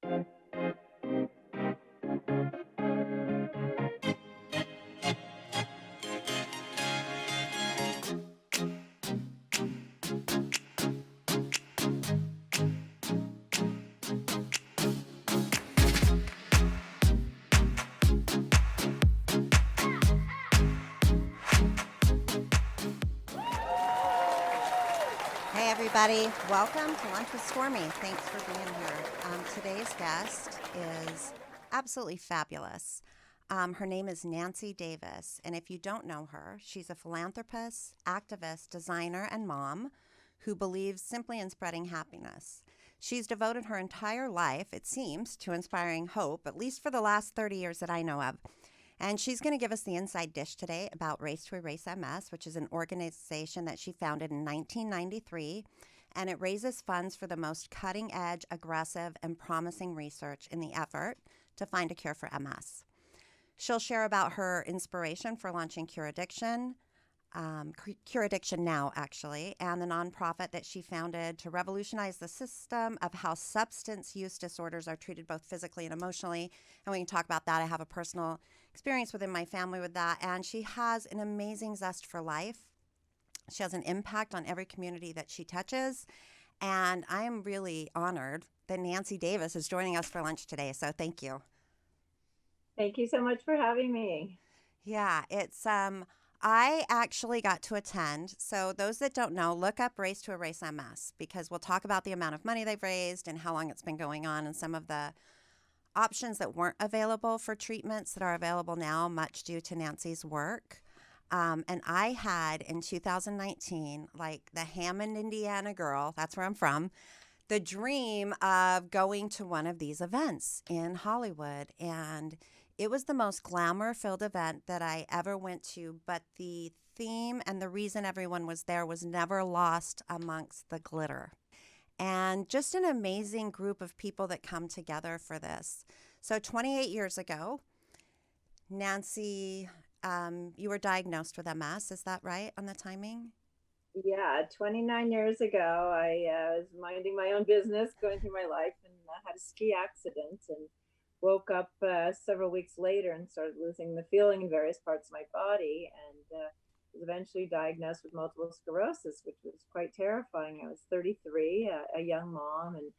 Hey everybody, welcome to Lunch with Stormy. Thanks for being here. Today's guest is absolutely fabulous. Her name is Nancy Davis, and if you don't know her, she's a philanthropist, activist, designer, and mom who believes simply in spreading happiness. She's devoted her entire life, it seems, to inspiring hope, at least for the last 30 years that I know of. And she's going to give us the inside dish today about Race to Erase MS, which is an organization that she founded in 1993. And it raises funds for the most cutting edge, aggressive, and promising research in the effort to find a cure for MS. She'll share about her inspiration for launching Cure Addiction, Cure Addiction Now, actually, and the nonprofit that she founded to revolutionize the system of how substance use disorders are treated both physically and emotionally. And we can talk about that. I have a personal experience within my family with that. And she has an amazing zest for life. She has an impact on every community that she touches. And I am really honored that Nancy Davis is joining us for lunch today. So thank you. Thank you so much for having me. Yeah, it's I actually got to attend. So those that don't know, look up Race to Erase MS because we'll talk about the amount of money they've raised and how long it's been going on and some of the options that weren't available for treatments that are available now, much due to Nancy's work. And I had in 2019, like the Hammond, Indiana girl, that's where I'm from, the dream of going to one of these events in Hollywood. And it was the most glamour-filled event that I ever went to, but the theme and the reason everyone was there was never lost amongst the glitter. And just an amazing group of people that come together for this. So 28 years ago, Nancy, you were diagnosed with MS. Is that right on the timing? Yeah, 29 years ago, I was minding my own business, going through my life, and had a ski accident and woke up several weeks later and started losing the feeling in various parts of my body and was eventually diagnosed with multiple sclerosis, which was quite terrifying. I was 33, a young mom, and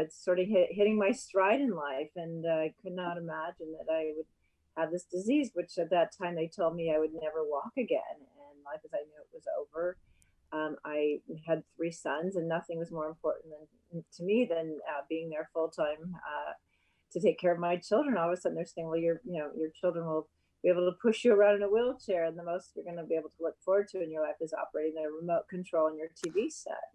it's sort of hitting my stride in life, and I could not imagine that I would have this disease, which at that time they told me I would never walk again, and life as I knew it was over. I had three sons, and nothing was more important to me than being there full time to take care of my children. All of a sudden, they're saying, "Well, your children will be able to push you around in a wheelchair, and the most you're going to be able to look forward to in your life is operating a remote control on your TV set."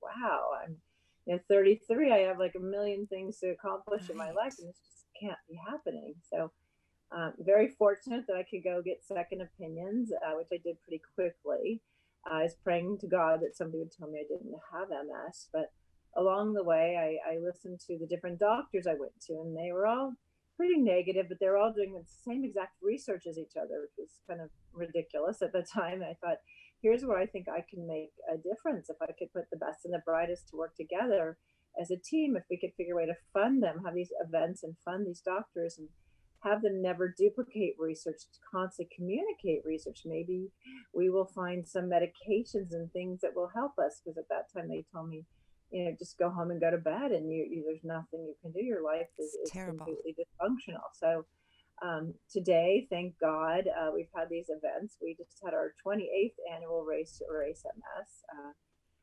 Wow, I'm 33. I have like a million things to accomplish in my Right. life, and this just can't be happening. So very fortunate that I could go get second opinions, which I did pretty quickly. I was praying to God that somebody would tell me I didn't have MS, but along the way, I listened to the different doctors I went to, and they were all pretty negative, but they're all doing the same exact research as each other, which was kind of ridiculous at the time. And I thought, here's where I think I can make a difference if I could put the best and the brightest to work together as a team. If we could figure a way to fund them, have these events and fund these doctors and have them never duplicate research, to constantly communicate research. Maybe we will find some medications and things that will help us. Because at that time they told me, just go home and go to bed, and there's nothing you can do. Your life It's is terrible. completely dysfunctional. So today, thank God, we've had these events. We just had our 28th annual Race to Erase MS.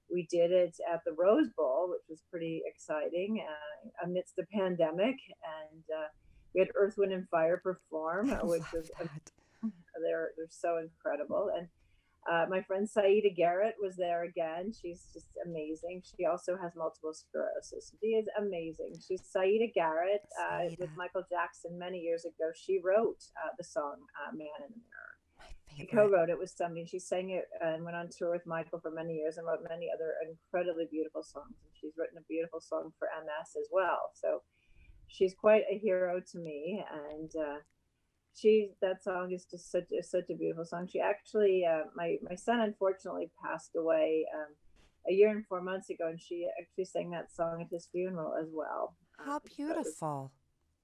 We did it at the Rose Bowl, which was pretty exciting amidst the pandemic, and we had Earth, Wind, and Fire perform, I which love was that. they're so incredible. And my friend Saida Garrett was there again. She's just amazing. She also has multiple sclerosis. She is amazing. She's Saida Garrett with Saida, Michael Jackson many years ago. She wrote the song "Man in the Mirror." my She favorite. co-wrote it with somebody. She sang it and went on tour with Michael for many years and wrote many other incredibly beautiful songs. And she's written a beautiful song for MS as well. So she's quite a hero to me, and that song is just such a beautiful song. She actually my son unfortunately passed away a year and 4 months ago, and she actually sang that song at his funeral as well. How I just thought it was beautiful.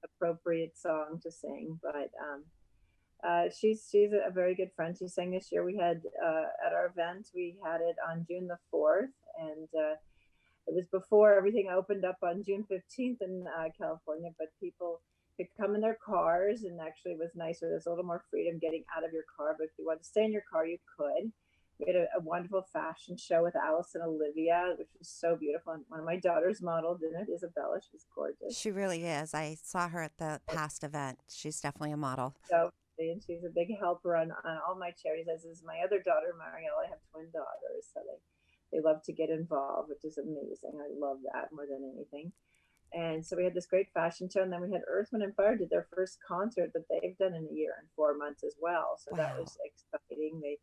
an appropriate song to sing. But she's a very good friend. She sang this year. We had at our event, we had it on June the 4th, and it was before everything opened up on June 15th in California, but people could come in their cars, and actually it was nicer. There's a little more freedom getting out of your car, but if you wanted to stay in your car, you could. We had a wonderful fashion show with Alice and Olivia, which was so beautiful. And one of my daughters modeled in it, Isabella. She's gorgeous. She really is. I saw her at the past event. She's definitely a model. So, and she's a big helper on all my charities, as is my other daughter, Marielle. I have twin daughters, so they love to get involved, which is amazing. I love that more than anything. And so we had this great fashion show, and then we had Earth, Wind, and Fire did their first concert that they've done in a year and 4 months as well. So that Wow. was exciting. They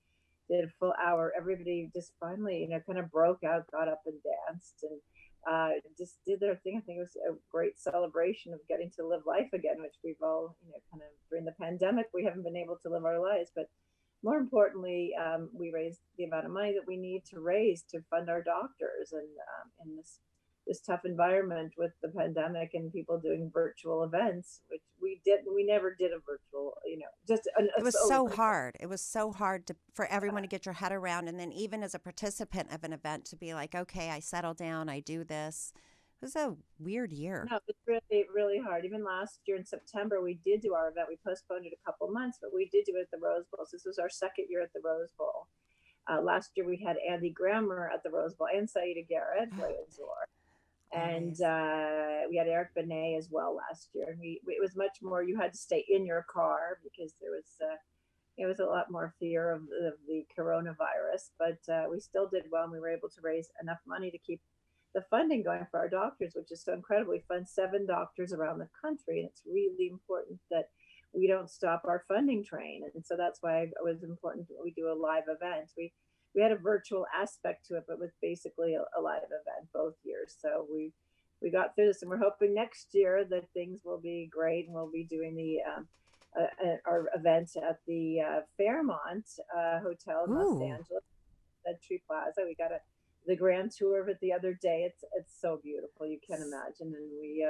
did a full hour. Everybody just finally, kind of broke out, got up and danced, and just did their thing. I think it was a great celebration of getting to live life again, which we've all, kind of during the pandemic, we haven't been able to live our lives. But more importantly, we raised the amount of money that we need to raise to fund our doctors, and in this tough environment with the pandemic and people doing virtual events, which we never did a virtual, just It was solely so virtual. hard. It was so hard for everyone to get your head around. And then, even as a participant of an event, to be like, okay, I settle down, I do this. It was a weird year. No, it's really, really hard. Even last year in September, we did do our event. We postponed it a couple months, but we did do it at the Rose Bowl. So this was our second year at the Rose Bowl. Last year we had Andy Grammer at the Rose Bowl and Saida Garrett, Zor. And Always. we had Eric Benet as well last year. And it was much more, you had to stay in your car because there was, it was a lot more fear of the coronavirus, but we still did well, and we were able to raise enough money to keep the funding going for our doctors, which is so incredible. We fund 7 doctors around the country, and it's really important that we don't stop our funding train. And so that's why it was important that we do a live event. We had a virtual aspect to it, but was basically a live event both years. So we got through this, and we're hoping next year that things will be great, and we'll be doing our event at the Fairmont Hotel in Los Ooh, Angeles, Tree Plaza. We got the grand tour of it the other day. It's so beautiful, you can't imagine, and we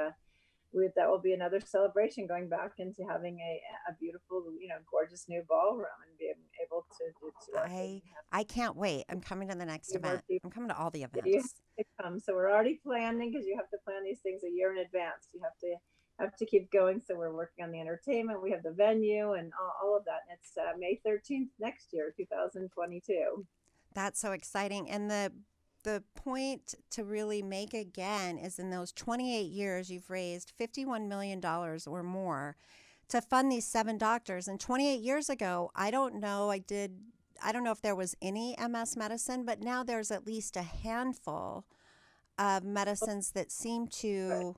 that will be another celebration, going back into having a beautiful, gorgeous new ballroom, and being able to do tour I and have I can't wait. I'm coming to the next more event. people. I'm coming to all the Yeah, you have events. to come. So we're already planning, because you have to plan these things a year in advance. You have to keep going. So we're working on the entertainment. We have the venue and all of that. And it's May 13th next year, 2022. That's so exciting. And the point to really make again is, in those 28 years, you've raised $51 million or more to fund these 7 doctors. And 28 years ago, I don't know if there was any MS medicine, but now there's at least a handful of medicines that seem Right. to.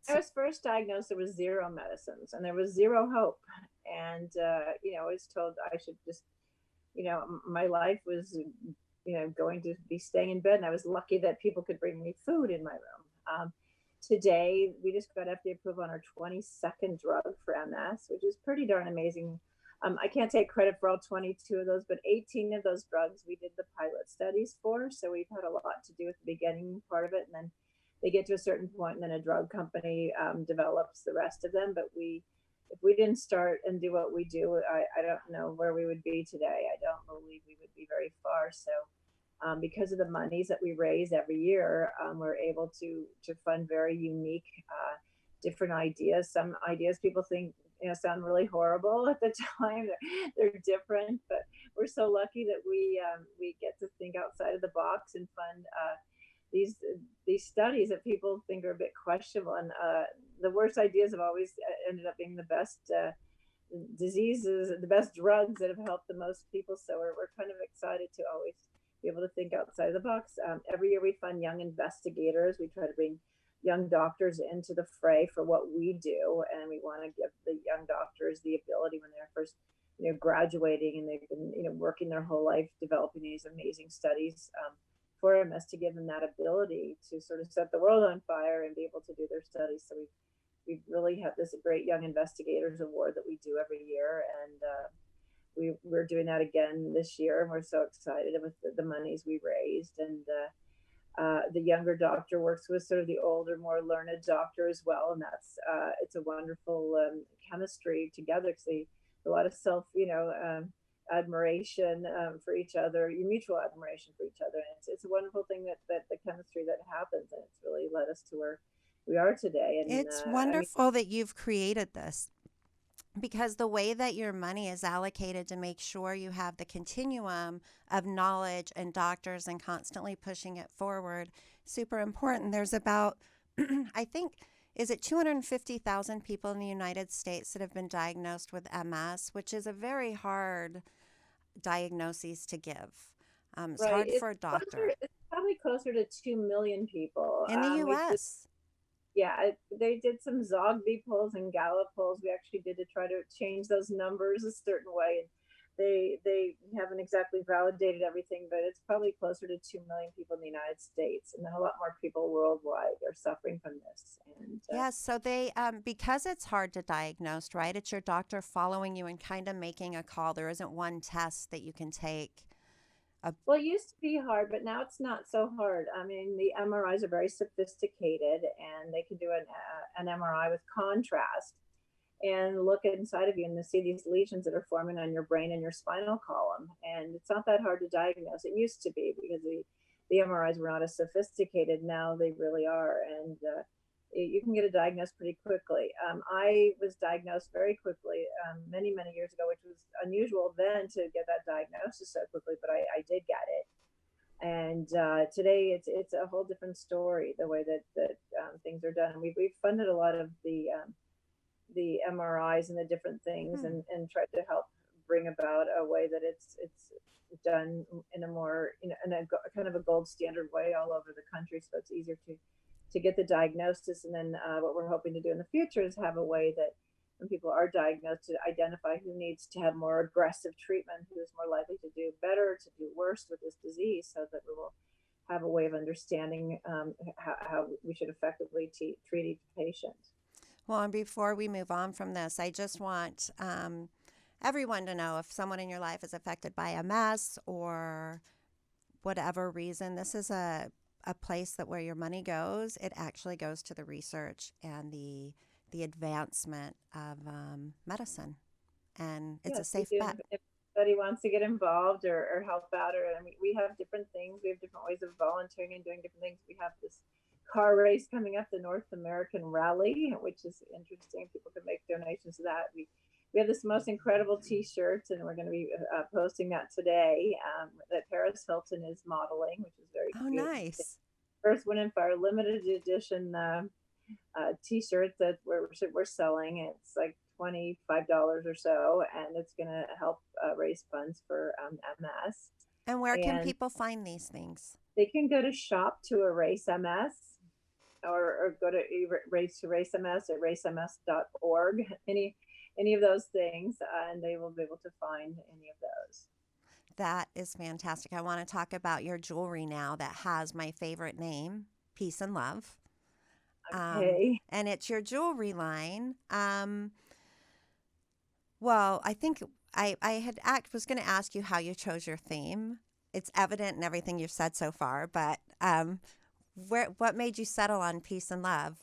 I was first diagnosed, there was zero medicines and there was zero hope. And, I was told I should just, my life was, going to be staying in bed. And I was lucky that people could bring me food in my room. Today, we just got FDA approval on our 22nd drug for MS, which is pretty darn amazing. I can't take credit for all 22 of those, but 18 of those drugs we did the pilot studies for. So we've had a lot to do with the beginning part of it. And then they get to a certain point, and then a drug company develops the rest of them. But if we didn't start and do what we do, I don't know where we would be today. I don't believe we would be very far. So because of the monies that we raise every year, we're able to fund very unique, different ideas. Some ideas people think sound really horrible at the time. They're different, but we're so lucky that we get to think outside of the box and fund these these studies that people think are a bit questionable. And the worst ideas have always ended up being the best diseases, the best drugs that have helped the most people. So we're kind of excited to always be able to think outside of the box. Every year we fund young investigators. We try to bring young doctors into the fray for what we do, and we want to give the young doctors the ability, when they're first graduating, and they've been working their whole life developing these amazing studies for MS, to give them that ability to sort of set the world on fire and be able to do their studies. So we really have this great Young Investigators Award that we do every year, and we're doing that again this year, and we're so excited with the monies we raised. And The younger doctor works with sort of the older, more learned doctor as well, and that's it's a wonderful chemistry together because they a lot of self, admiration for each other, mutual admiration for each other, and it's a wonderful thing that the chemistry that happens, and it's really led us to where we are today. And It's I mean, wonderful that you've created this because the way that your money is allocated to make sure you have the continuum of knowledge and doctors and constantly pushing it forward, super important. There's about, I think, is it 250,000 people in the United States that have been diagnosed with MS, which is a very hard diagnosis to give. It's right, hard for a doctor it's probably closer to 2 million people. in the We did, U.S. yeah, they did some Zogby polls and Gallup polls. We actually did to try to change those numbers a certain way. And they haven't exactly validated everything, but it's probably closer to 2 million people in the United States, and then a lot more people worldwide are suffering from this. And Yes, so they, because it's hard to diagnose, right? It's your doctor following you and kind of making a call. There isn't one test that you can take. A, well, it used to be hard, but now it's not so hard. I mean, the MRIs are very sophisticated, and they can do an MRI with contrast and look inside of you and to see these lesions that are forming on your brain and your spinal column. And it's not that hard to diagnose. It used to be because the MRIs were not as sophisticated. Now they really are. And you can get a diagnosis pretty quickly. I was diagnosed very quickly many, many years ago, which was unusual then to get that diagnosis so quickly, but I did get it. And today it's a whole different story, the way that things are done. We've funded a lot of the MRIs and the different things, and tried to help bring about a way that it's done in a more, in a kind of a gold standard way all over the country, so it's easier to get the diagnosis. And then what we're hoping to do in the future is have a way that when people are diagnosed, to identify who needs to have more aggressive treatment, who is more likely to do better, to do worse with this disease, so that we will have a way of understanding how we should effectively treat each patient. well, and before we move on from this, I just want everyone to know if someone in your life is affected by MS or whatever reason, this is a place that where your money goes, it actually goes to the research and the advancement of medicine, and it's a Yes, we safe do. bet. If anybody wants to get involved or help out, or I mean, we have different things. We have different ways of volunteering and doing different things. We have this car race coming up, the North American Rally, which is interesting. People can make donations to that. We have this most incredible T-shirt, and we're going to be posting that today. That Paris Hilton is modeling, which is very Oh, cute. nice. Earth, Wind, and Fire limited edition T-shirt that we're selling. It's like $25 or so, and it's going to help raise funds for MS. And where can And people find these things? they can go to Shop to Erase MS, or go to Race to Erase MS at racems.org. Any of those things, and they will be able to find any of those. That is fantastic. I want to talk about your jewelry now that has my favorite name, Peace and Love. Okay. And it's your jewelry line. Well, I think was going to ask you how you chose your theme. It's evident in everything you've said so far, but what made you settle on peace and love?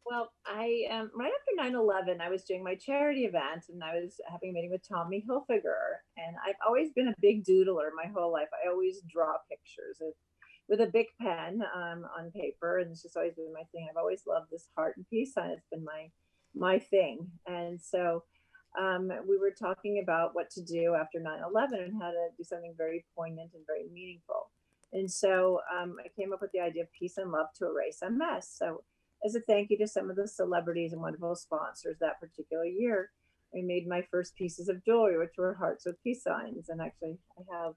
Well, I right after 9/11, I was doing my charity event, and I was having a meeting with Tommy Hilfiger. And I've always been a big doodler my whole life. I always draw pictures with a big pen on paper, and it's just always been my thing. I've always loved this heart and peace sign. It's been my thing. And so we were talking about what to do after 9/11 and how to do something very poignant and very meaningful. And so I came up with the idea of peace and love to erase MS. So as a thank you to some of the celebrities and wonderful sponsors that particular year, I made my first pieces of jewelry, which were hearts with peace signs. And actually, I have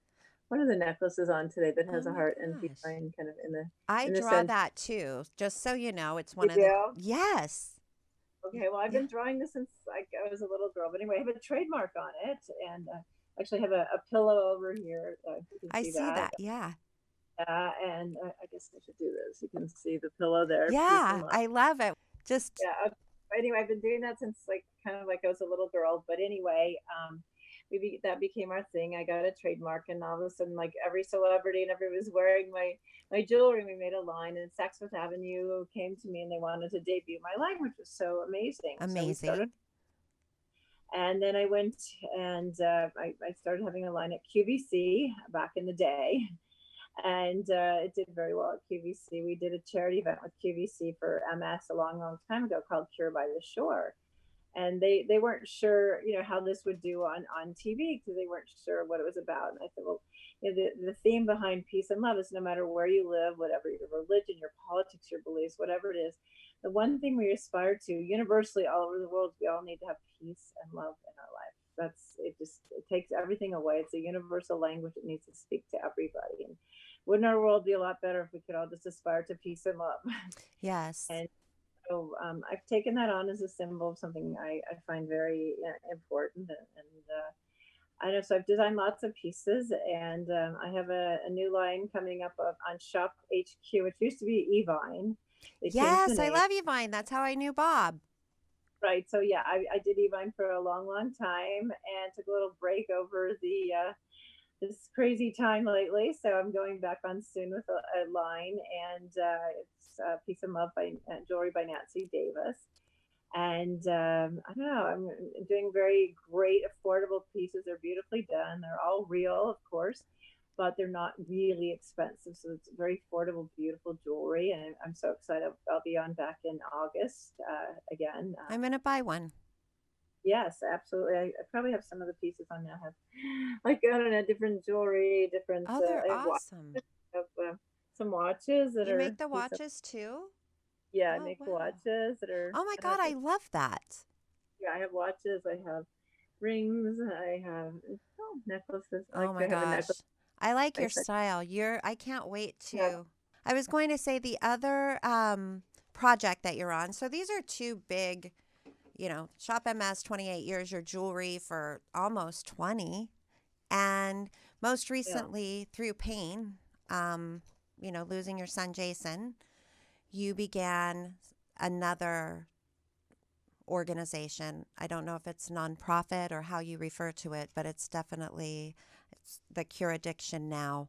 one of the necklaces on today that Oh has a my heart and peace gosh. sign kind of I in the draw center. that too, just so you know. It's one You of the, do? yes. Okay, well, I've Yeah. been drawing this since I was a little girl. But anyway, I have a trademark on it, and actually have a pillow over here. You can I see see that. that. Yeah. And I guess I should do this. You can see the pillow there, peace and Yeah. love. I love it. Just, Yeah. Anyway, I've been doing that since like kind of like I was a little girl. But anyway, that became our thing. I got a trademark, and all of a sudden, like every celebrity and everybody was wearing my jewelry. We made a line, and Saks Fifth Avenue came to me and they wanted to debut my line, which was so amazing. So we started, Amazing. and then I went and I started having a line at QVC back in the day, and it did very well at QVC. We did a charity event with QVC for MS a long, long time ago called Cure by the Shore, and they weren't sure, how this would do on TV because they weren't sure what it was about. And I said, well, the theme behind peace and love is no matter where you live, whatever your religion, your politics, your beliefs, whatever it is, the one thing we aspire to universally all over the world, we all need to have peace and love in our life. That's it. Just it takes everything away. It's a universal language. It needs to speak to everybody. And wouldn't our world be a lot better if we could all just aspire to peace and love? Yes. And so I've taken that on as a symbol of something I find very important. And I know, so I've designed lots of pieces, and I have a new line coming up on Shop HQ, which used to be Evine. They changed the Yes, I name. love Evine. That's how I knew Bob. Right. So yeah, I did Evine for a long, long time and took a little break over the this crazy time lately. So I'm going back on soon with a line, and it's Peace and Love by Jewelry by Nancy Davis. And I don't know, I'm doing very great, affordable pieces. They're beautifully done. They're all real, of course, but they're not really expensive. So it's very affordable, beautiful jewelry. And I'm so excited. I'll be on back in August again. I'm going to buy one. Yes, absolutely. I probably have some of the pieces on now. I have, like, I don't know, different jewelry, different, Oh, they're I have, awesome. I have some watches that You are make the piece of, watches too? yeah, I Oh, make wow. watches that are, Oh my I don't know God, if I you, love that. yeah, I have watches, I have rings, I have necklaces. I Oh like my to have a necklace. gosh. I like your I style. I can't wait yeah, to. I was going to say the other project that you're on. So these are two big, Shop MS 28 years, your jewelry for almost 20. And most yeah. recently, through pain, losing your son Jason, you began another organization. I don't know if it's nonprofit or how you refer to it, but it's the Cure Addiction Now.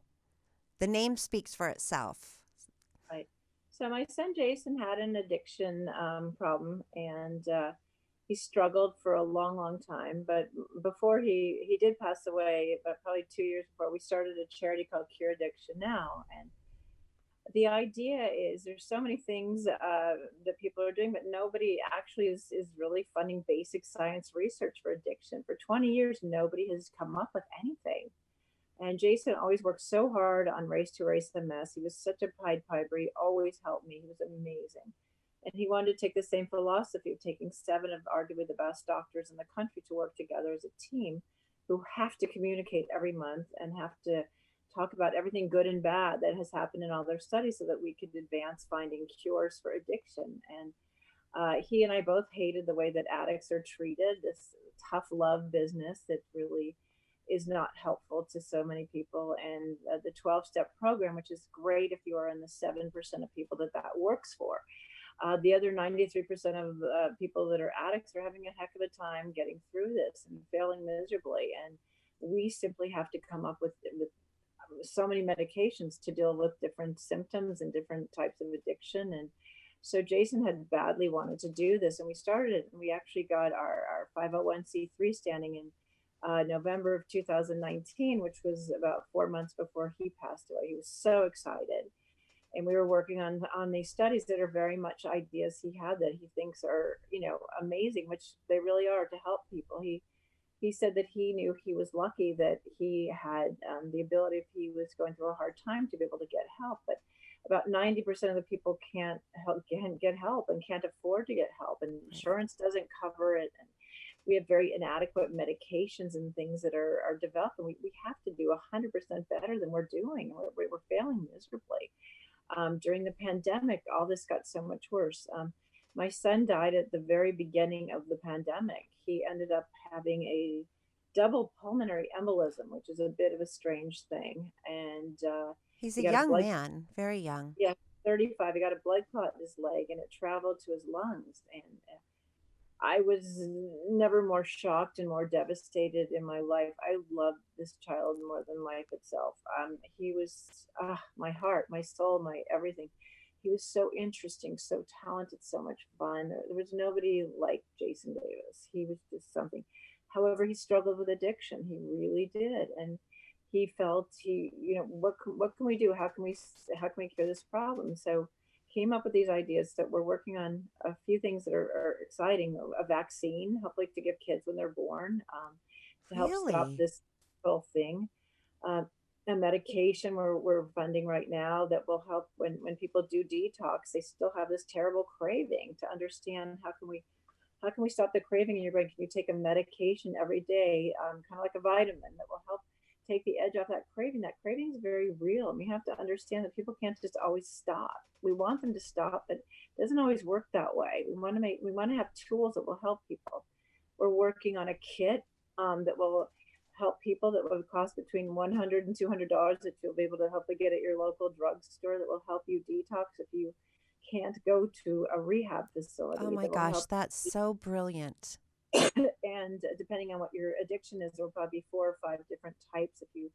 The name speaks for itself. Right. So my son Jason had an addiction problem, and he struggled for a long, long time. But before he did pass away, but probably 2 years before, we started a charity called Cure Addiction Now. And the idea is there's so many things that people are doing, but nobody actually is really funding basic science research for addiction. For 20 years, nobody has come up with anything. And Jason always worked so hard on Race to Race MS. He was such a Pied Piper. He always helped me. He was amazing. And he wanted to take the same philosophy of taking seven of arguably the best doctors in the country to work together as a team who have to communicate every month and have to talk about everything good and bad that has happened in all their studies so that we could advance finding cures for addiction. And he and I both hated the way that addicts are treated, this tough love business that really is not helpful to so many people. And the 12-step program, which is great if you are in the 7% of people that works for. The other 93% of people that are addicts are having a heck of a time getting through this and failing miserably. And we simply have to come up with so many medications to deal with different symptoms and different types of addiction. And so Jason had badly wanted to do this, and we started it. And we actually got our 501c3 standing in November of 2019, which was about 4 months before he passed away. He was so excited. And we were working on these studies that are very much ideas he had that he thinks are, amazing, which they really are, to help people. He said that he knew he was lucky that he had the ability, if he was going through a hard time, to be able to get help. But about 90% of the people can't get help and can't afford to get help, and Right. insurance doesn't cover it. And we have very inadequate medications and things that are developed, and we have to do 100% better than we're doing. We're failing miserably. During the pandemic, all this got so much worse. My son died at the very beginning of the pandemic. He ended up having a double pulmonary embolism, which is a bit of a strange thing. And He's a he got a young blood, man, very young. yeah, 35. He got a blood clot in his leg, and it traveled to his lungs. And I was never more shocked and more devastated in my life. I loved this child more than life itself. He was my heart, my soul, my everything. He was so interesting, so talented, so much fun. There was nobody like Jason Davis. He was just something. However, he struggled with addiction. He really did, and he felt what can we do? How can we cure this problem? So came up with these ideas that we're working on a few things that are exciting. A vaccine, hopefully to give kids when they're born, to help stop Really? this whole thing. Uh, a medication we're funding right now that will help when people do detox, they still have this terrible craving. To understand how can we stop the craving in your brain? Can you take a medication every day, kind of like a vitamin that will help take the edge off that craving? That craving is very real. And we have to understand that people can't just always stop. We want them to stop, but it doesn't always work that way. We want to have tools that will help people. We're working on a kit that will help people that will cost between $100 and $200 that you'll be able to hopefully get at your local drugstore that will help you detox if you can't go to a rehab Oh facility my that will gosh, help. that's so brilliant. And depending on what your addiction is, there will probably be 4 or 5 different types. If you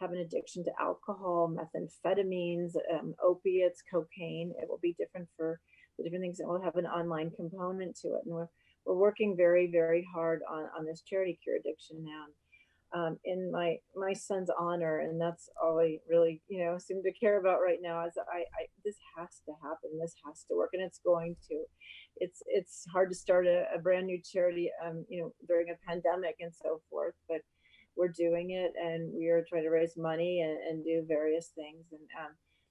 have an addiction to alcohol, methamphetamines, opiates, cocaine, it will be different for the different things. It will have an online component to it. And we're working very, very hard on this charity cure addiction now, in my son's honor, and that's all I really seem to care about right now. Is I this has to happen, this has to work, and it's going to. It's hard to start a brand new charity, during a pandemic and so forth, but we're doing it, and we are trying to raise money and do various things. And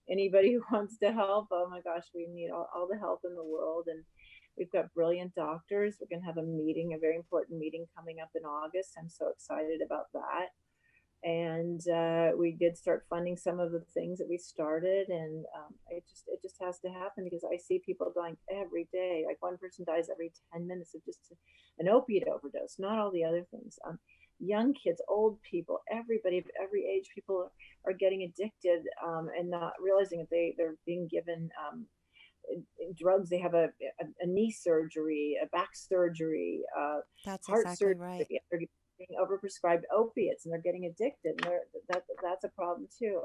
anybody who wants to help, oh my gosh, we need all the help in the world. And we've got brilliant doctors. We're going to have a meeting, a very important meeting coming up in August. I'm so excited about that. And we did start funding some of the things that we started, and it just has to happen because I see people dying every day. Like one person dies every 10 minutes of just an opiate overdose, not all the other things. Young kids, old people, everybody of every age, people are getting addicted, and not realizing that they're being given drugs. They have a knee surgery, a back surgery, That's heart exactly surgery. right. They're being overprescribed opiates, and they're getting addicted. And that's a problem too.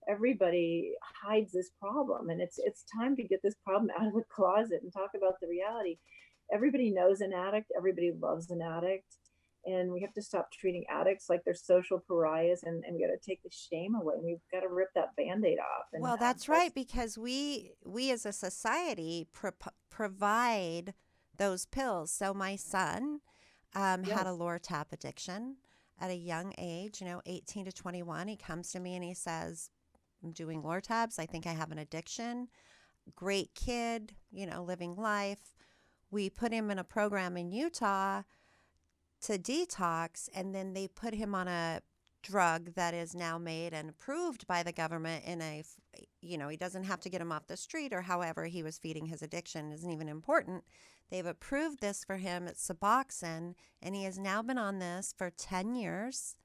Everybody hides this problem, and it's time to get this problem out of the closet and talk about the reality. Everybody knows an addict. Everybody loves an addict. And we have to stop treating addicts like they're social pariahs, and we got to take the shame away. And we've got to rip that band-aid off. And Well, that's right that's because we as a society provide those pills. So my son had a yes. Lortab addiction at a young age, 18 to 21. He comes to me and he says, "I'm doing Lortabs. I think I have an addiction." Great kid, living life. We put him in a program in Utah to detox, and then they put him on a drug that is now made and approved by the government in he doesn't have to get him off the street, or however he was feeding his addiction isn't even important. They've approved this for him. It's Suboxone, and he has now been on this for 10 years,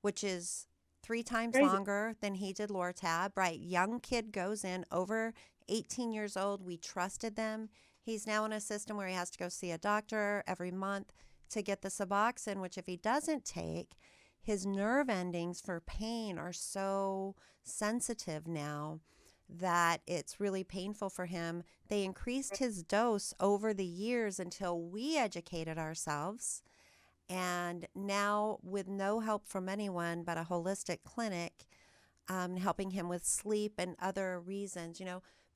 which is 3 times Crazy. longer than he did Lortab, right? Young kid goes in, over 18 years old. We trusted them. He's now in a system where he has to go see a doctor every month to get the Suboxone, which if he doesn't take, his nerve endings for pain are so sensitive now that it's really painful for him. They increased his dose over the years until we educated ourselves. And now, with no help from anyone but a holistic clinic, helping him with sleep and other reasons,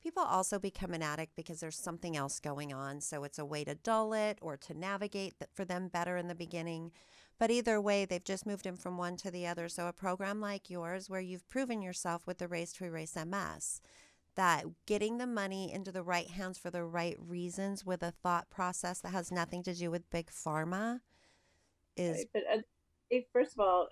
people also become an addict because there's something else going on. So it's a way to dull it or to navigate that for them better in the beginning. But either way, they've just moved him from one to the other. So a program like yours, where you've proven yourself with the Race to Erase MS, that getting the money into the right hands for the right reasons with a thought process that has nothing to do with big pharma is. Right. But first of all,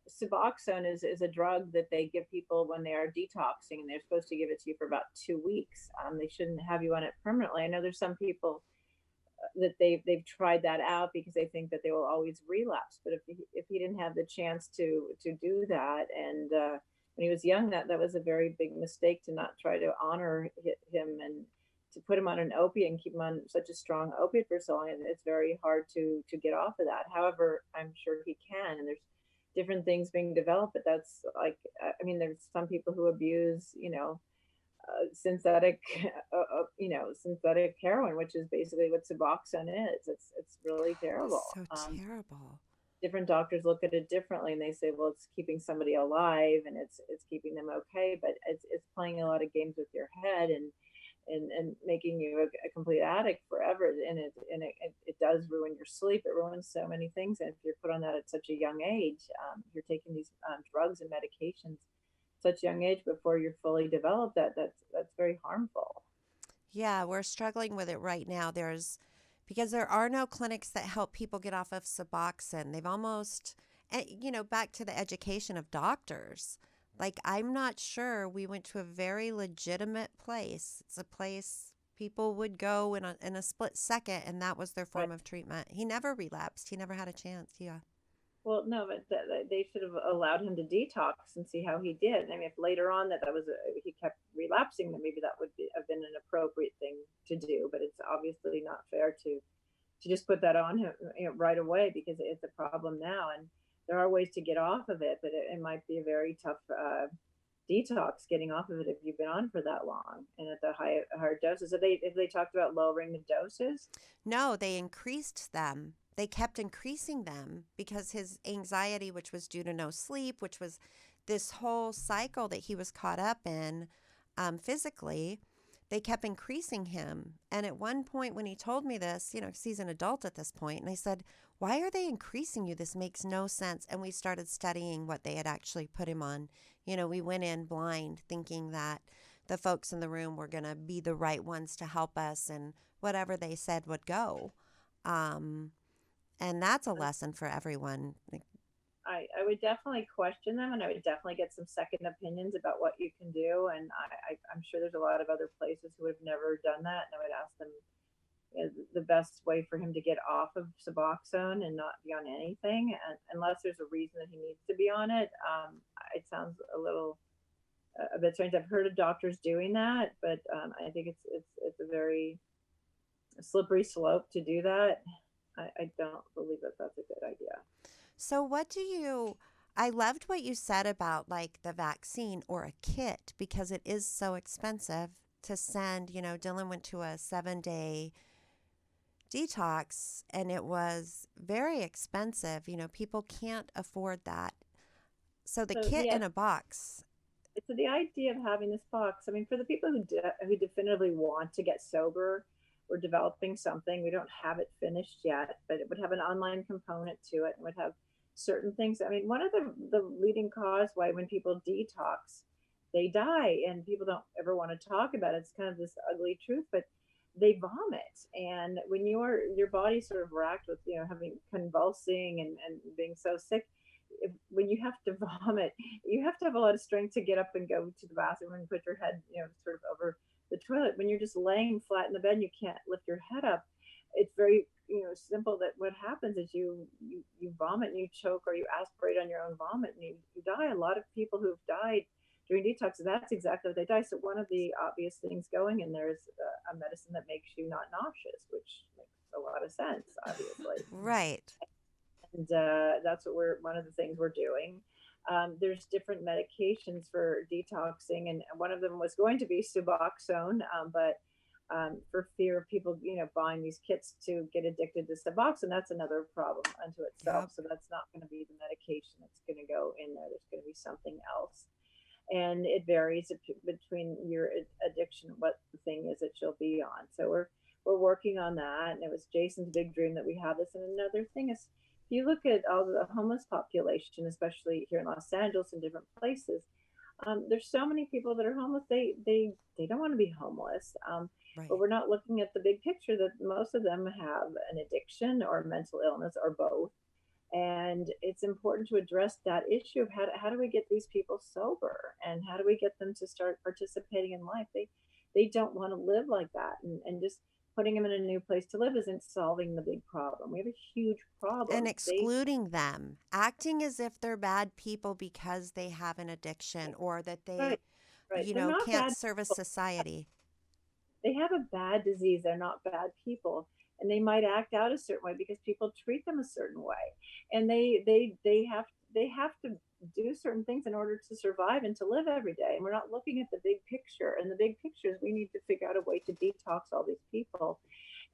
Suboxone is a drug that they give people when they are detoxing, and they're supposed to give it to you for about 2 weeks. They shouldn't have you on it permanently. I know there's some people that they've tried that out because they think that they will always relapse. But if he didn't have the chance to do that, and when he was young, that was a very big mistake to not try to honor him and to put him on an opiate and keep him on such a strong opiate for so long, it's very hard to get off of that. However, I'm sure he can, and there's different things being developed. But that's like, I mean, there's some people who abuse, synthetic, synthetic heroin, which is basically what Suboxone is. It's really terrible. So terrible. Different doctors look at it differently, and they say, well, it's keeping somebody alive and it's keeping them okay, but it's playing a lot of games with your head, and making you a complete addict forever. And it does ruin your sleep. It ruins so many things. And if you're put on that at such a young age, you're taking these drugs and medications at such a young age before you're fully developed, that's very harmful. Yeah, we're struggling with it right now. Because there are no clinics that help people get off of Suboxone. They've almost, back to the education of doctors. Like, I'm not sure. We went to a very legitimate place. It's a place people would go in a split second, and that was their Right. form of treatment. He never relapsed. He never had a chance. Yeah. Well, no, but they should have allowed him to detox and see how he did. I mean, if later on that was he kept relapsing, then maybe that would have been an appropriate thing to do. But it's obviously not fair to just put that on him, right away, because it's a problem now. And there are ways to get off of it, but it might be a very tough detox getting off of it if you've been on for that long and at the higher doses. If they talked about lowering the doses. No, they increased them. They kept increasing them because his anxiety, which was due to no sleep, which was this whole cycle that he was caught up in physically, they kept increasing him. And at one point when he told me this, because he's an adult at this point, and I said, why are they increasing you? This makes no sense. And we started studying what they had actually put him on. We went in blind thinking that the folks in the room were going to be the right ones to help us, and whatever they said would go. And that's a lesson for everyone. I would definitely question them, and I would definitely get some second opinions about what you can do. And I'm sure there's a lot of other places who have never done that, and I would ask them, the best way for him to get off of Suboxone and not be on anything, and unless there's a reason that he needs to be on it. It sounds a bit strange. I've heard of doctors doing that, but I think it's a very slippery slope to do that. I don't believe that that's a good idea. So I loved what you said about like the vaccine or a kit, because it is so expensive to send. Dylan went to a 7-day detox and it was very expensive. People can't afford that. So the kit yeah, in a box. so the idea of having this box, I mean, for the people who definitively want to get sober, we're developing something. We don't have it finished yet, but it would have an online component to it and would have certain things. I mean, one of the leading cause why when people detox, they die, and people don't ever want to talk about it. It's kind of this ugly truth, but they vomit. And when your body's sort of racked with, having convulsing and being so sick, when you have to vomit, you have to have a lot of strength to get up and go to the bathroom and put your head, sort of over the toilet. When you're just laying flat in the bed and you can't lift your head up, it's very simple that what happens is you vomit and you choke, or you aspirate on your own vomit, and you die. A lot of people who've died during detox, that's exactly what they die. So one of the obvious things going in there is a medicine that makes you not nauseous, which makes a lot of sense, obviously. Right. And that's one of the things we're doing. There's different medications for detoxing, and one of them was going to be Suboxone, but for fear of people, buying these kits to get addicted to Suboxone, that's another problem unto itself. Yep. So that's not going to be the medication that's going to go in there. There's going to be something else, and it varies between your addiction, what the thing is that you'll be on. So we're working on that, and it was Jason's big dream that we have this. And another thing is, if you look at all the homeless population, especially here in Los Angeles and different places, there's so many people that are homeless. They don't want to be homeless, Right. but we're not looking at the big picture that most of them have an addiction or mental illness or both. And it's important to address that issue of how do we get these people sober, and how do we get them to start participating in life. They don't want to live like that, and just putting them in a new place to live isn't solving the big problem. We have a huge problem. And excluding them, acting as if they're bad people because they have an addiction, or that they, Right, right. They're not can't bad service people. society. They have a bad disease. They're not bad people. And they might act out a certain way because people treat them a certain way. And they have to do certain things in order to survive and to live every day. And we're not looking at the big picture. And the big picture is we need to figure out a way to detox all these people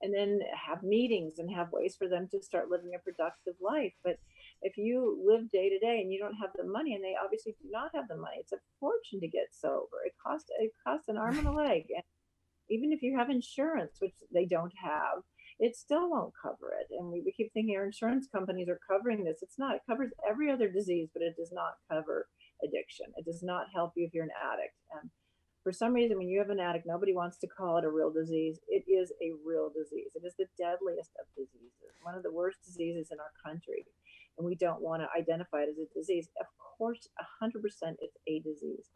and then have meetings and have ways for them to start living a productive life. But if you live day to day and you don't have the money, and they obviously do not have the money, it's a fortune to get sober. It costs an arm and a Right. leg. And even if you have insurance, which they don't have, it still won't cover it. And we keep thinking our insurance companies are covering this. It's not. It covers every other disease, but it does not cover addiction. It does not help you if you're an addict. For some reason, when you have an addict, nobody wants to call it a real disease. It is a real disease. It is the deadliest of diseases, one of the worst diseases in our country. And we don't want to identify it as a disease. Of course, 100% it's a disease.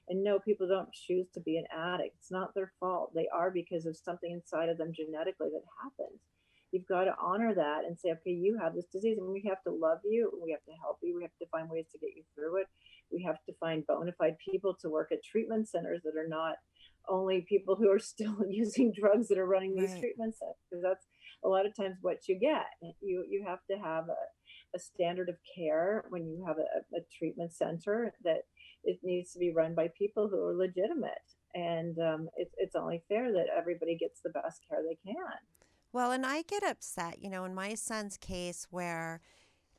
And no, people don't choose to be an addict. It's not their fault. They are because of something inside of them genetically that happens. You've got to honor that and say, okay, you have this disease, and we have to love you. We have to help you. We have to find ways to get you through it. We have to find bona fide people to work at treatment centers that are not only people who are still using drugs that are running these Right. treatment centers, because that's a lot of times what you get. You have to have a standard of care when you have a treatment center, that it needs to be run by people who are legitimate. And it's only fair that everybody gets the best care they can. Well, and I get upset, in my son's case where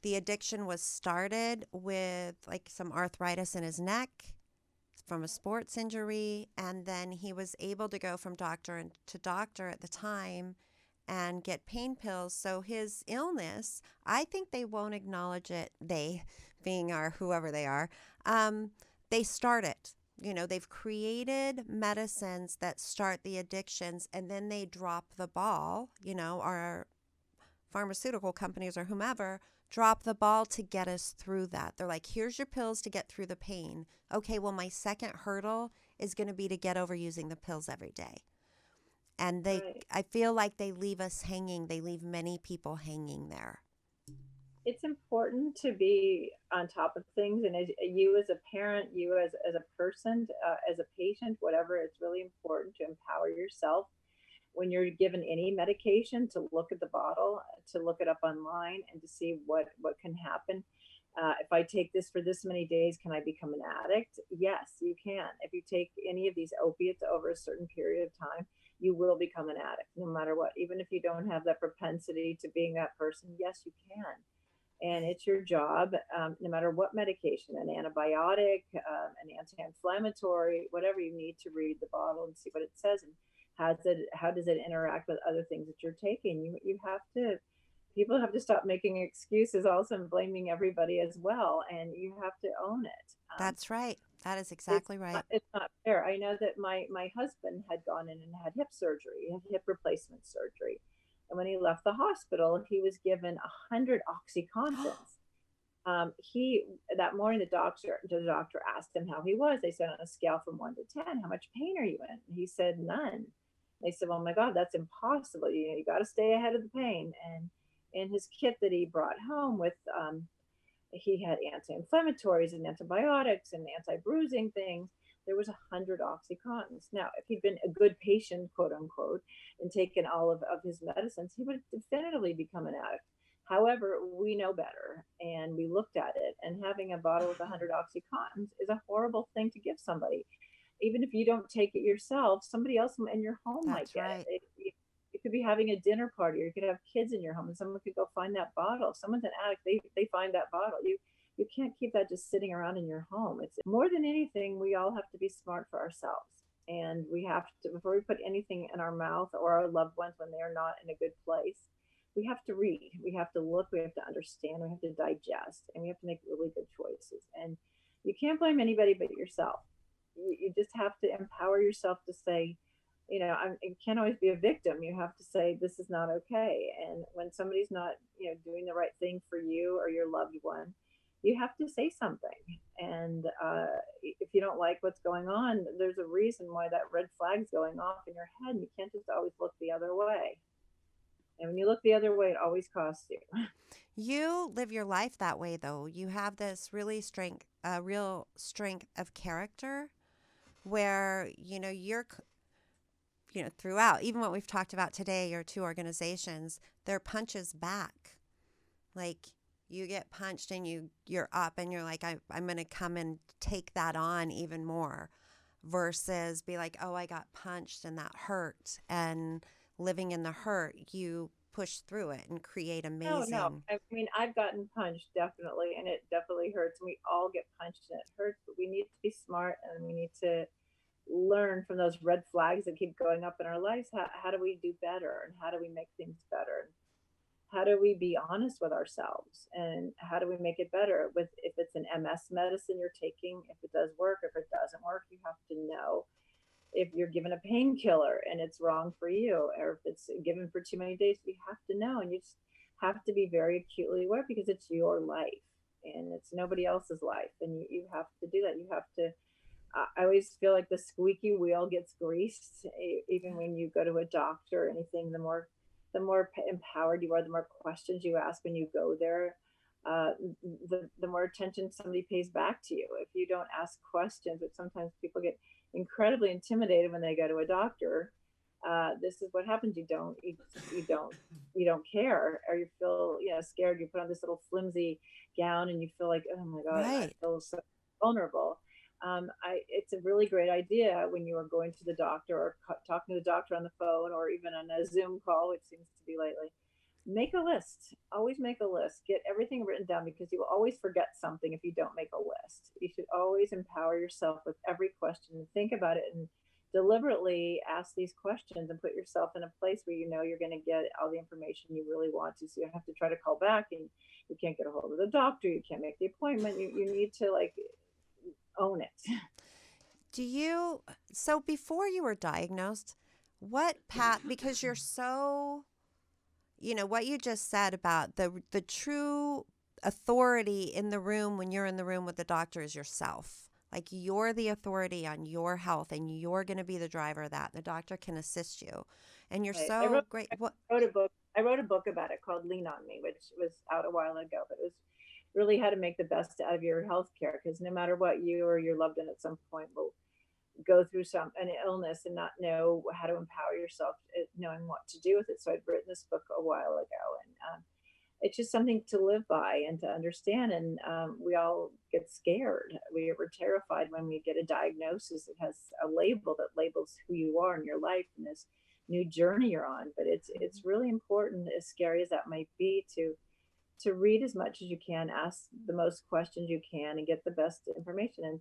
the addiction was started with like some arthritis in his neck from a sports injury, and then he was able to go from doctor to doctor at the time and get pain pills. So his illness, I think they won't acknowledge it, they being our whoever they are, they start it. They've created medicines that start the addictions, and then they drop the ball. Our pharmaceutical companies or whomever drop the ball to get us through that. They're like, here's your pills to get through the pain. Okay, well, my second hurdle is going to be to get over using the pills every day. And Right. I feel like they leave us hanging. They leave many people hanging there. It's important to be on top of things, and as you as a parent, you as a person, as a patient, whatever, it's really important to empower yourself when you're given any medication, to look at the bottle, to look it up online, and to see what can happen. If I take this for this many days, can I become an addict? Yes, you can. If you take any of these opiates over a certain period of time, you will become an addict, no matter what. Even if you don't have that propensity to being that person, yes, you can. And Right. it's your job, no matter what medication, an antibiotic, an anti-inflammatory, whatever, you need to read the bottle and see what it says, and how does it interact with other things that you're taking. You have to People have to stop making excuses also, and blaming everybody as well, and you have to own it. That's right. That is It's exactly not, right. it's not fair. I know that my husband had gone in and had hip surgery, hip replacement surgery, and when he left the hospital, he was given 100 oxycontins. He That morning, the doctor asked him how he was. They said, on a scale from 1 to 10, how much pain are you in? And he said, none. They said, oh my God, that's impossible. You got to stay ahead of the pain. And in his kit that he brought home with, he had anti-inflammatories and antibiotics and anti-bruising things. There was 100 oxycontins. Now, if he'd been a good patient, quote unquote, and taken all of his medicines, he would definitively become an addict. However, we know better, and we looked at it, and having a bottle with 100 oxycontins is a horrible thing to give somebody. Even if you don't take it yourself, somebody else in your home might That's get right. You could be having a dinner party, or you could have kids in your home, and someone could go find that bottle. If someone's an addict, they find that bottle. You can't keep that just sitting around in your home. It's more than anything, we all have to be smart for ourselves. And we have to, before we put anything in our mouth or our loved ones when they're not in a good place, we have to read, we have to look, we have to understand, we have to digest, and we have to make really good choices. And you can't blame anybody but yourself. You just have to empower yourself to say, you can't always be a victim. You have to say, this is not okay. And when somebody's not, doing the right thing for you or your loved one, you have to say something. And if you don't like what's going on, there's a reason why that red flag's going off in your head. And you can't just always look the other way. And when you look the other way, it always costs you. You live your life that way, though. You have this real strength of character where, throughout, even what we've talked about today, your two organizations, they're punches back. Like you get punched and you're up and you're like, I'm going to come and take that on even more versus be like, oh, I got punched and that hurt. And living in the hurt, you push through it and create No, no. amazing. I mean, I've gotten punched definitely, and it definitely hurts. We all get punched and it hurts, but we need to be smart and we need to learn from those red flags that keep going up in our lives. How do we do better and how do we make things better? How do we be honest with ourselves and how do we make it better with if it's an MS medicine you're taking, if it does work, if it doesn't work, you have to know if you're given a painkiller and it's wrong for you, or if it's given for too many days, you have to know. And you just have to be very acutely aware because it's your life and it's nobody else's life. And you have to do that. You have to, I always feel like the squeaky wheel gets greased, even when you go to a doctor or anything. The more empowered you are, the more questions you ask when you go there, uh, the more attention somebody pays back to you. If you don't ask questions, but sometimes people get incredibly intimidated when they go to a doctor. This is what happens. You don't care, or you feel scared. You put on this little flimsy gown, and you feel like, oh my god, I Right. feel so vulnerable. It's a really great idea when you are going to the doctor or talking to the doctor on the phone or even on a Zoom call, which seems to be lately. Make a list. Always make a list. Get everything written down because you will always forget something if you don't make a list. You should always empower yourself with every question and think about it and deliberately ask these questions and put yourself in a place where you know you're going to get all the information you really want to. So you don't have to try to call back and you can't get a hold of the doctor. You can't make the appointment. You need to like own it. Do you, so before you were diagnosed, what path, because you're so, what you just said about the true authority in the room when you're in the room with the doctor is yourself. Like you're the authority on your health and you're going to be the driver of that. The doctor can assist you. And you're Right. so great. What? Wrote a book. I wrote a book about it called Lean on Me, which was out a while ago, but it was really how to make the best out of your health care because no matter what, you or your loved one at some point will go through an illness and not know how to empower yourself, knowing what to do with it. So I'd written this book a while ago, and it's just something to live by and to understand. And we all get scared. We're terrified when we get a diagnosis. It has a label that labels who you are in your life and this new journey you're on. But it's really important, as scary as that might be, to read as much as you can, ask the most questions you can, and get the best information. And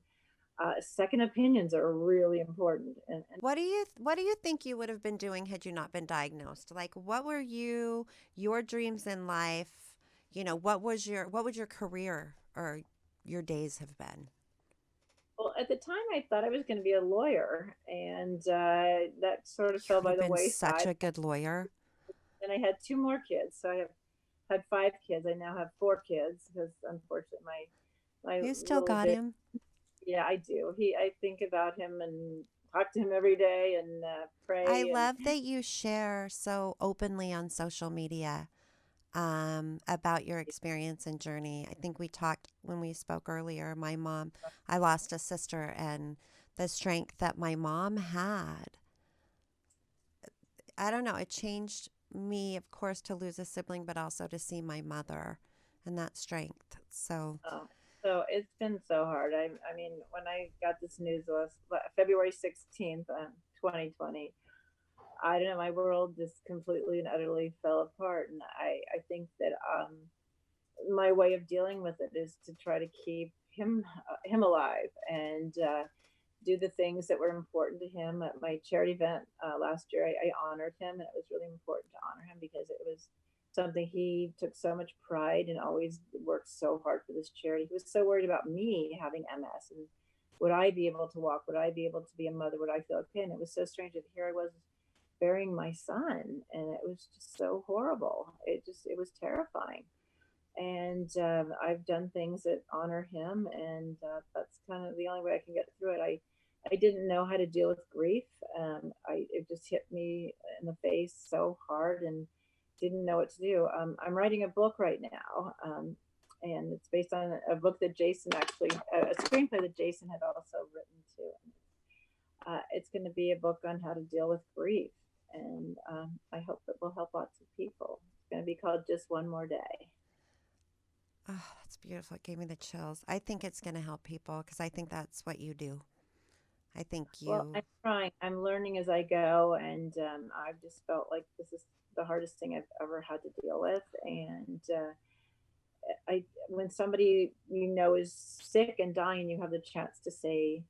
second opinions are really important. And What do you think you would have been doing had you not been diagnosed? Like what were your dreams in life? What would your career or your days have been? well, at the time, I thought I was going to be a lawyer, and that sort of You fell would by have the been such wayside. a good lawyer. And I had two more kids, so I have had five kids. I now have four kids because unfortunately my You still little got bit. him. Yeah, I do. I think about him and talk to him every day and I pray and love that you share so openly on social media about your experience and journey. I think we talked when we spoke earlier. I lost a sister, and the strength that my mom had, I don't know, it changed me, of course, to lose a sibling, but also to see my mother and that strength. So, so it's been so hard. I mean, when I got this news last February 16th, 2020, I don't know, my world just completely and utterly fell apart. And I think that my way of dealing with it is to try to keep him alive and do the things that were important to him. At my charity event last year, I honored him, and it was really important to honor him because it was something he took so much pride and always worked so hard for this charity. He was so worried about me having MS and would I be able to walk? Would I be able to be a mother? Would I feel okay? And it was so strange that here I was burying my son, and it was just so horrible. It was terrifying. And I've done things that honor him, and that's kind of the only way I can get through it. I didn't know how to deal with grief. It just hit me in the face so hard, and didn't know what to do. I'm writing a book right now, and it's based on a book that Jason actually, a screenplay that Jason had also written too. it's going to be a book on how to deal with grief. And I hope it will help lots of people. It's going to be called Just One More Day. Oh, that's beautiful. It gave me the chills. I think it's going to help people because I think that's what you do. I think Well, you, I'm trying. I'm learning as I go, and I've just felt like this is the hardest thing I've ever had to deal with. And I, when somebody is sick and dying, you have the chance to say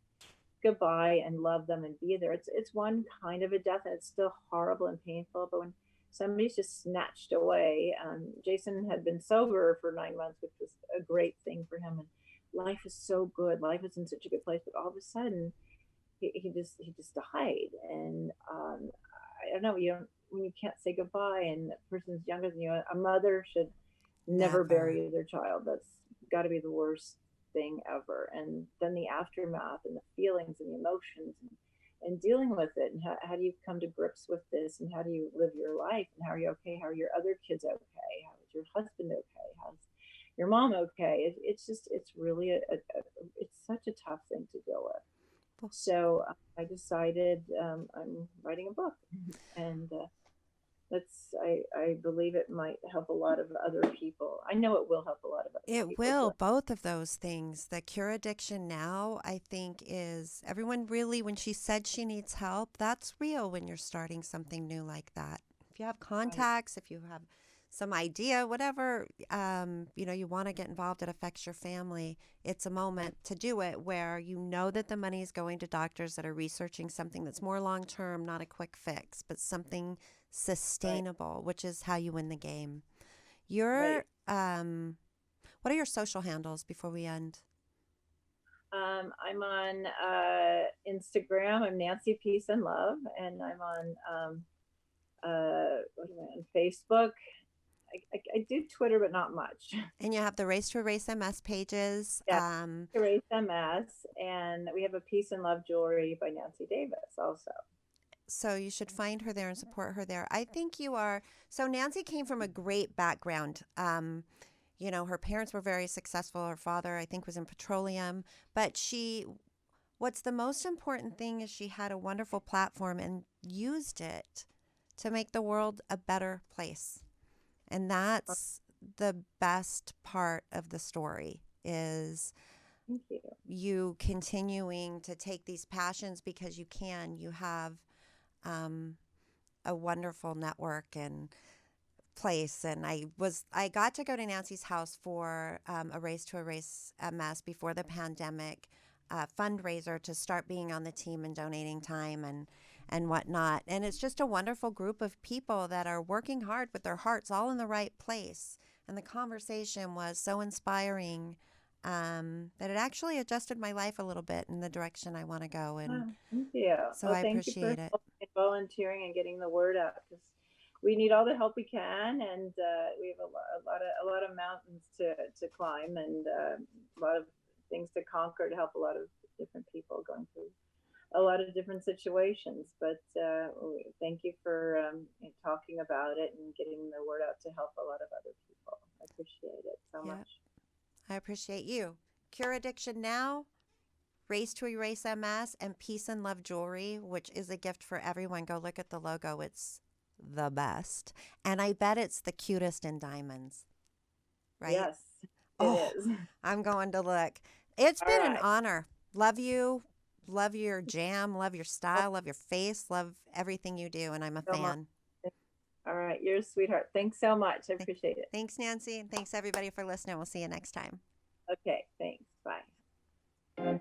goodbye and love them and be there. It's one kind of a death, and it's still horrible and painful. But when somebody's just snatched away, Jason had been sober for 9 months, which was a great thing for him, and life is so good. Life is in such a good place, but all of a sudden, he just died, and I don't know. You don't when you can't say goodbye, and the person's younger than you. A mother should never never. bury their child. That's got to be the worst thing ever. And then the aftermath and the feelings and the emotions and dealing with it. And how do you come to grips with this? And how do you live your life? And how are you okay? How are your other kids okay? How is your husband okay? How's your mom okay? It's really it's such a tough thing to deal with. Well, So I decided I'm writing a book, and I believe it might help a lot of other people. I know it will help a lot of other it people. will, So both of those things. The Cure Addiction Now, I think, is everyone really, when she said she needs help, that's real when you're starting something new like that. If you have right, contacts, if you have some idea, whatever, you want to get involved, it affects your family. It's a moment to do it where you know that the money is going to doctors that are researching something that's more long term, not a quick fix, but something right, sustainable, which is how you win the game. You're, right. what are your social handles before we end? I'm on Instagram. I'm Nancy Peace and Love, and I'm on what am I on Facebook? I do Twitter, but not much. And you have the Race to Erase MS pages. Yeah, Erase MS, and we have a Peace and Love Jewelry by Nancy Davis also. So you should find her there and support her there. I think you are. So Nancy came from a great background. Her parents were very successful. Her father, I think, was in petroleum. But what's the most important thing is she had a wonderful platform and used it to make the world a better place. And that's the best part of the story is Thank you. you continuing to take these passions because you can. You have um, a wonderful network and place. And I got to go to Nancy's house for a Race to Erase MS before the pandemic fundraiser to start being on the team and donating time and whatnot. And it's just a wonderful group of people that are working hard with their hearts all in the right place. And the conversation was so inspiring that it actually adjusted my life a little bit in the direction I want to go. And Oh, thank you. so Well, I thank you for appreciate it. helping and volunteering and getting the word out, because we need all the help we can, and we have a lot of mountains to climb, and a lot of things to conquer to help a lot of different people going through a lot of different situations. But thank you for talking about it and getting the word out to help a lot of other people. I appreciate it so Yeah, much. I appreciate you. Cure Addiction Now, Race to Erase MS, and Peace and Love Jewelry, which is a gift for everyone. Go look at the logo. It's the best. And I bet it's the cutest in diamonds, right? Yes, Oh, it is. I'm going to look. It's All been an right. honor. Love you. Love your jam. Love your Oh, style. Love your face. Love everything you do. And I'm a so much. fan. All right. You're a sweetheart. Thanks so much. I Th- appreciate it. Thanks, Nancy. And thanks, everybody, for listening. We'll see you next time. Okay. Thanks. Bye.